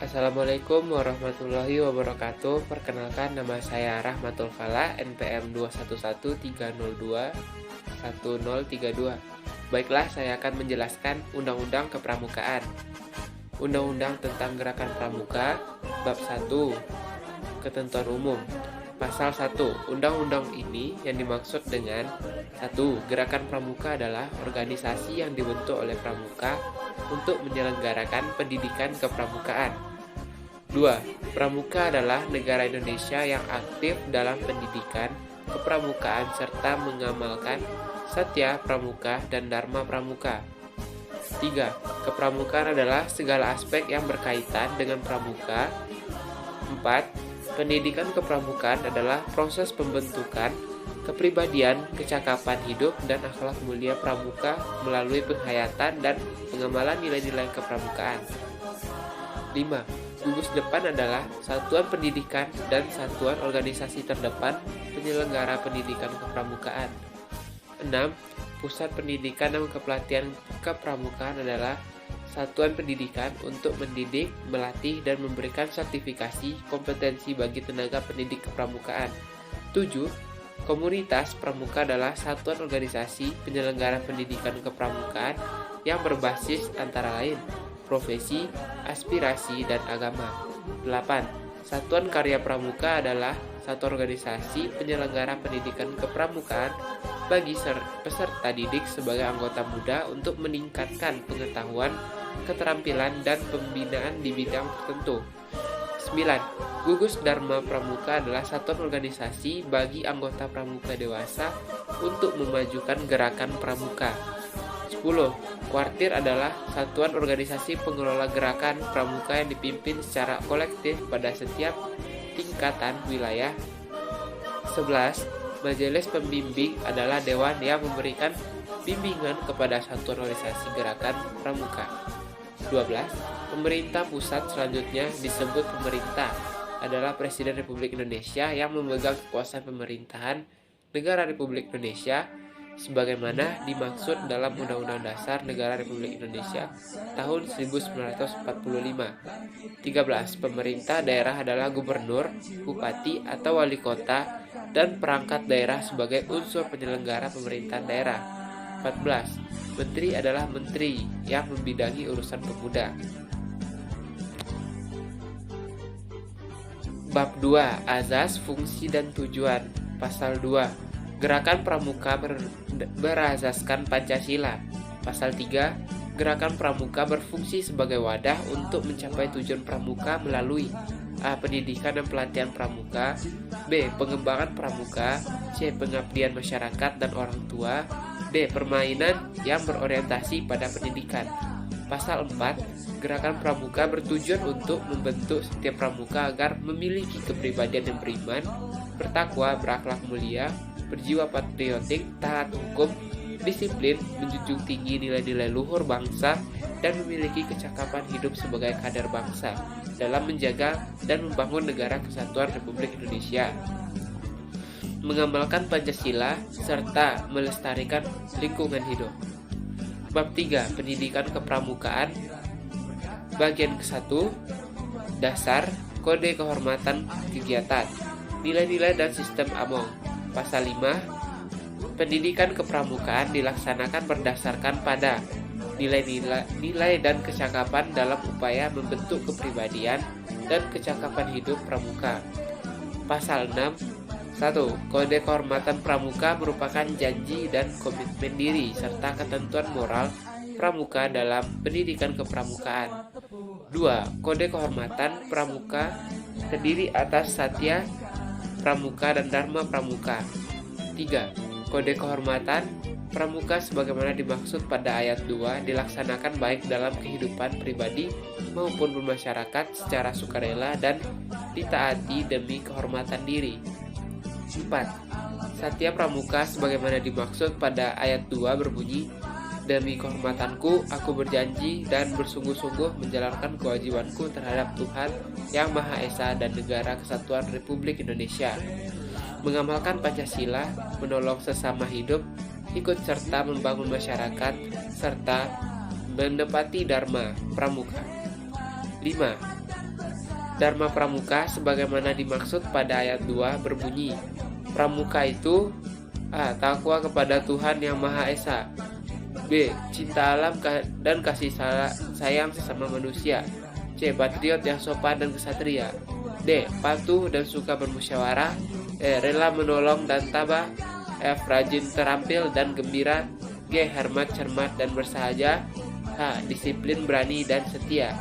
Assalamualaikum warahmatullahi wabarakatuh. Perkenalkan, nama saya Rahmatul Fala, NPM 21130211032. Baiklah, saya akan menjelaskan Undang-Undang Kepramukaan. Undang-Undang tentang Gerakan Pramuka, Bab 1, Ketentuan Umum. Pasal 1. Undang-undang ini yang dimaksud dengan 1. Gerakan Pramuka adalah organisasi yang dibentuk oleh pramuka untuk menyelenggarakan pendidikan kepramukaan. 2. Pramuka adalah negara Indonesia yang aktif dalam pendidikan kepramukaan serta mengamalkan Satya Pramuka dan Dharma Pramuka. 3. Kepramukaan adalah segala aspek yang berkaitan dengan pramuka. 4. Pendidikan kepramukaan adalah proses pembentukan kepribadian, kecakapan hidup, dan akhlak mulia pramuka melalui penghayatan dan pengamalan nilai-nilai kepramukaan. 5. Gugus depan adalah satuan pendidikan dan satuan organisasi terdepan penyelenggara pendidikan kepramukaan. 6. Pusat pendidikan dan kepelatihan kepramukaan adalah satuan pendidikan untuk mendidik, melatih, dan memberikan sertifikasi kompetensi bagi tenaga pendidik kepramukaan. 7. Komunitas pramuka adalah satuan organisasi penyelenggara pendidikan kepramukaan yang berbasis antara lain profesi, aspirasi, dan agama. 8. Satuan karya pramuka adalah satu organisasi penyelenggara pendidikan kepramukaan bagi peserta didik sebagai anggota muda untuk meningkatkan pengetahuan, keterampilan, dan pembinaan di bidang tertentu. 9. Gugus Dharma Pramuka adalah satuan organisasi bagi anggota pramuka dewasa untuk memajukan gerakan pramuka. 10. Kuartir adalah satuan organisasi pengelola gerakan pramuka yang dipimpin secara kolektif pada setiap tingkatan wilayah. 11. Majelis Pembimbing adalah dewan yang memberikan bimbingan kepada satuan organisasi gerakan pramuka. 12. Pemerintah pusat selanjutnya disebut pemerintah adalah Presiden Republik Indonesia yang memegang kekuasaan pemerintahan Negara Republik Indonesia sebagaimana dimaksud dalam Undang-Undang Dasar Negara Republik Indonesia tahun 1945. 13. Pemerintah daerah adalah gubernur, bupati, atau wali kota dan perangkat daerah sebagai unsur penyelenggara pemerintahan daerah. 14. Menteri adalah menteri yang membidangi urusan pemuda. Bab 2. Azas, fungsi, dan tujuan. Pasal 2. Gerakan pramuka berazaskan Pancasila. Pasal 3. Gerakan pramuka berfungsi sebagai wadah untuk mencapai tujuan pramuka melalui A. Pendidikan dan pelatihan pramuka, B. Pengembangan pramuka, C. Pengabdian masyarakat dan orang tua, D. Permainan yang berorientasi pada pendidikan. Pasal 4. Gerakan pramuka bertujuan untuk membentuk setiap pramuka agar memiliki kepribadian yang beriman, bertakwa, berakhlak mulia, berjiwa patriotik, taat hukum, disiplin, menjunjung tinggi nilai-nilai luhur bangsa, dan memiliki kecakapan hidup sebagai kader bangsa dalam menjaga dan membangun negara kesatuan Republik Indonesia, mengamalkan Pancasila, serta melestarikan lingkungan hidup. Bab 3. Pendidikan kepramukaan. Bagian ke-1. Dasar, kode kehormatan kegiatan, nilai-nilai dan sistem AMONG. Pasal 5. Pendidikan kepramukaan dilaksanakan berdasarkan pada nilai dan kecakapan dalam upaya membentuk kepribadian dan kecakapan hidup pramuka. Pasal 6. 1. Kode kehormatan pramuka merupakan janji dan komitmen diri serta ketentuan moral pramuka dalam pendidikan kepramukaan. 2. Kode kehormatan pramuka terdiri atas Satya Pramuka dan Dharma Pramuka. 3. Kode kehormatan pramuka sebagaimana dimaksud pada ayat 2 dilaksanakan baik dalam kehidupan pribadi maupun bermasyarakat secara sukarela dan ditaati demi kehormatan diri. 4. Satya Pramuka sebagaimana dimaksud pada ayat 2 berbunyi, demi kehormatanku, aku berjanji dan bersungguh-sungguh menjalankan kewajibanku terhadap Tuhan Yang Maha Esa dan Negara Kesatuan Republik Indonesia, mengamalkan Pancasila, menolong sesama hidup, ikut serta membangun masyarakat, serta menepati Dharma Pramuka. 5. Dharma Pramuka sebagaimana dimaksud pada ayat 2 berbunyi, Pramuka itu A. Takwa kepada Tuhan Yang Maha Esa. B. Cinta alam dan kasih sayang sesama manusia. C. Patriot yang sopan dan kesatria. D. Patuh dan suka bermusyawarah. E. Rela menolong dan tabah. F. Rajin, terampil dan gembira. G. Hormat, cermat dan bersahaja. H. Disiplin, berani dan setia.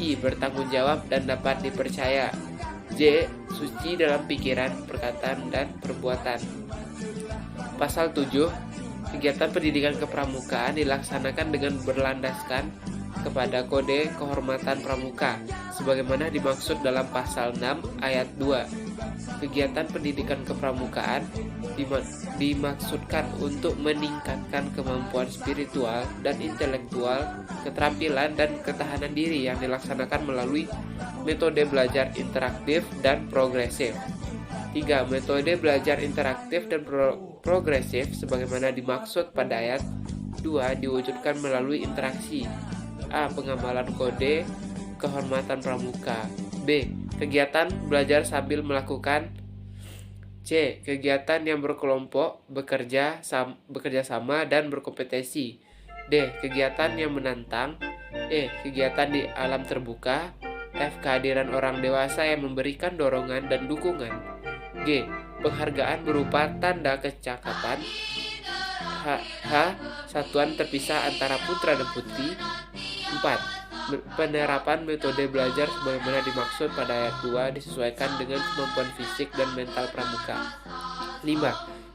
I. Bertanggung jawab dan dapat dipercaya. J. Suci dalam pikiran, perkataan dan perbuatan. Pasal 7. Kegiatan pendidikan kepramukaan dilaksanakan dengan berlandaskan kepada kode kehormatan pramuka sebagaimana dimaksud dalam pasal 6 ayat 2. Kegiatan pendidikan kepramukaan dimaksudkan untuk meningkatkan kemampuan spiritual dan intelektual, keterampilan dan ketahanan diri yang dilaksanakan melalui metode belajar interaktif dan progresif. 3. Metode belajar interaktif dan progresif sebagaimana dimaksud pada ayat 2 diwujudkan melalui interaksi. A. Pengamalan kode kehormatan pramuka. B. Kegiatan belajar sambil melakukan. C. Kegiatan yang berkelompok, bekerja sama dan berkompetisi. D. Kegiatan yang menantang. E. Kegiatan di alam terbuka. F. Kehadiran orang dewasa yang memberikan dorongan dan dukungan. G. Penghargaan berupa tanda kecakapan. H. Satuan terpisah antara putra dan putri. 4. Penerapan metode belajar sebagaimana dimaksud pada ayat 2 disesuaikan dengan kemampuan fisik dan mental pramuka. 5.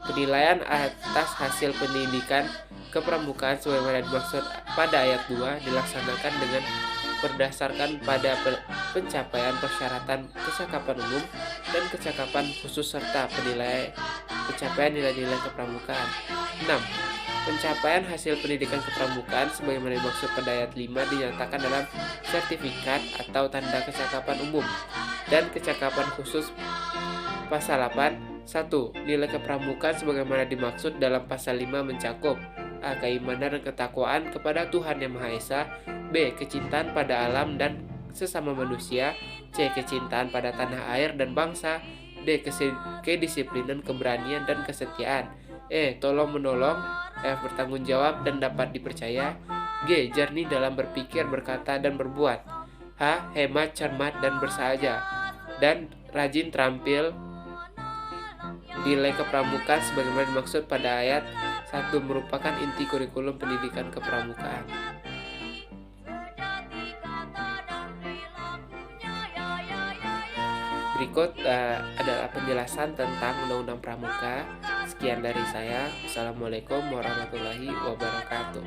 Penilaian atas hasil pendidikan kepramukaan sebagaimana dimaksud pada ayat 2 dilaksanakan dengan berdasarkan pada pencapaian persyaratan kecakapan umum dan kecakapan khusus serta penilaian pencapaian nilai-nilai kepramukaan. 6. Pencapaian hasil pendidikan kepramukaan sebagaimana dimaksud pada ayat 5 dinyatakan dalam sertifikat atau tanda kecakapan umum dan kecakapan khusus. Pasal 8. 1. Nilai kepramukaan sebagaimana dimaksud dalam pasal 5 mencakup A. Keimanan dan ketakwaan kepada Tuhan Yang Maha Esa. B. Kecintaan pada alam dan sesama manusia. C. Kecintaan pada tanah air dan bangsa. D. Kedisiplinan, keberanian dan kesetiaan. E. Tolong menolong. F. Bertanggung jawab dan dapat dipercaya. G. Jernih dalam berpikir, berkata dan berbuat. H. Hemat, cermat dan bersahaja dan rajin, terampil. Nilai kepramukaan sebagaimana dimaksud pada ayat 1 merupakan inti kurikulum pendidikan kepramukaan. Berikut adalah penjelasan tentang Undang-Undang Pramuka. Sekian dari saya. Wassalamualaikum warahmatullahi wabarakatuh.